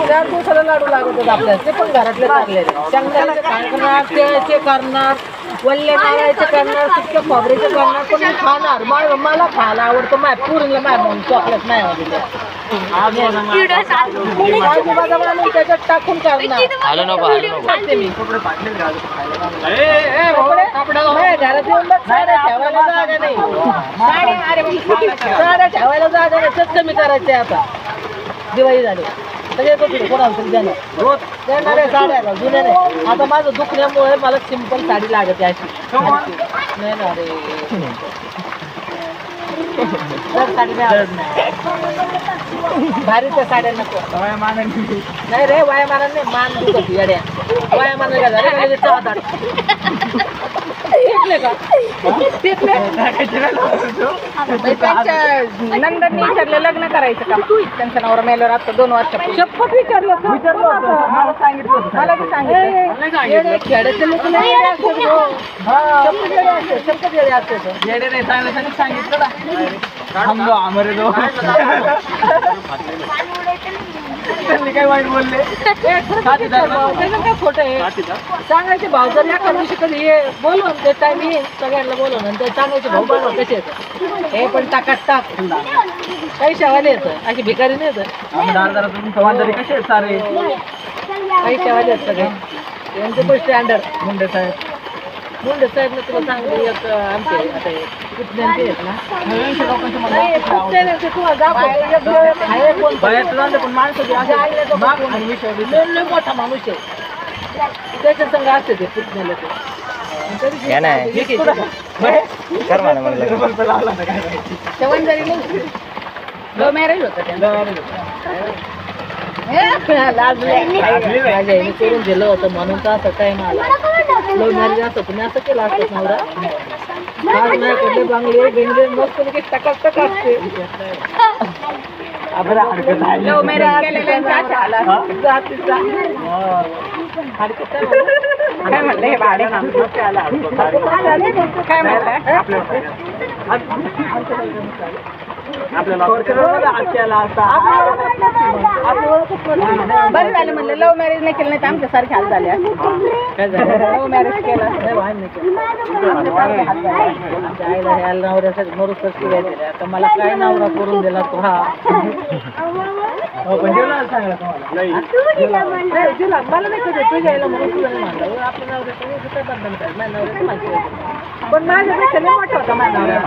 4 दिवसाला लाडू लागत होते आपल्याला, ते पण घरातले चांगले शेंगदाण्याचे करणार, तिळाचे करणार, वल्ले माळाचे करणार, सुक्या खोबऱ्याचे करणार, पण मी खाणार. मला खायला आवडतं, माझ्या पुरीला म्हणून चॉकलेट नाही आवडते. त्याच्यात टाकून करणार मी. घरात येऊन बघ, साड्या ठेवायला जागा नाही, साड्या ठेवायला जागा नाही. तेच कमी करायचे आता, दिवाळी झाली कोणाला तरी देणार आहे साड्या जुन्या नाही. आता माझं दुखण्यामुळे मला सिंपल साडी लागते अशी. नाही ना रे, साडी भारीच्या साड्या नको. नाही रे, वयामानाने नाही, मान दुखत येड्या. वयामानाने काय झालं नंदननी विचारलं लग्न करायचं का, त्यांचं नवरा मेल्यावर आता 2 वर्षापूर्वी. शपथ विचारलं मला सांगितलं, मला बी सांगितलं. खेड्याचे लोक नाही शपथ येडे असते. सांगितलं काय वाईट बोलले. काय खोटं आहे सांगायचे भाव. जर या दिवशी कधी ये बोलवून ते टाइम येईल सगळ्यांना बोलवून आणि ते सांगायचे भाऊ बनवा कसे येतं. हे पण टाकात टाक काही शेवाले येतं, अशी भिकारी नाही येतं. कसे आहेत सारे, काही शेवाले आहेत सगळे. यांचे पण स्टँडर्ड. मुंडे साहेब ना तुला चांगले एक आमचे आता पुतण्यांचे आहेत ना, मोठा माणूस आहे त्याच्या संघ असते ते पुतण्याला. लव्ह मॅरेज होतं करून दिलं होतं म्हणून तर असं टाइम आला. लव्ह मॅरेज असं तुम्ही असं केलं असतं नवरा. माझ्याकडले बांगले बेंगले मस्त टकाटक असते. लव्ह मॅरेज केलेल्यांचा आला काय म्हणलं हे भाडे काय बरं झालं म्हणलं लव्ह मॅरेज नाही केलं नाही तर आमच्यासारखे हाल झाले. लव्ह मॅरेज केलं आईला नवऱ्यासाठी मरुसच आता मला काय नवरा करून दिला तो. हा मला नाही कधी तू घ्यायला म्हणून तुला नाही म्हणलं. आपल्या नवऱ्याचं बंधन करायचं पण माझ्यापेक्षा नाही मोठा होता माझ्या नवऱ्या.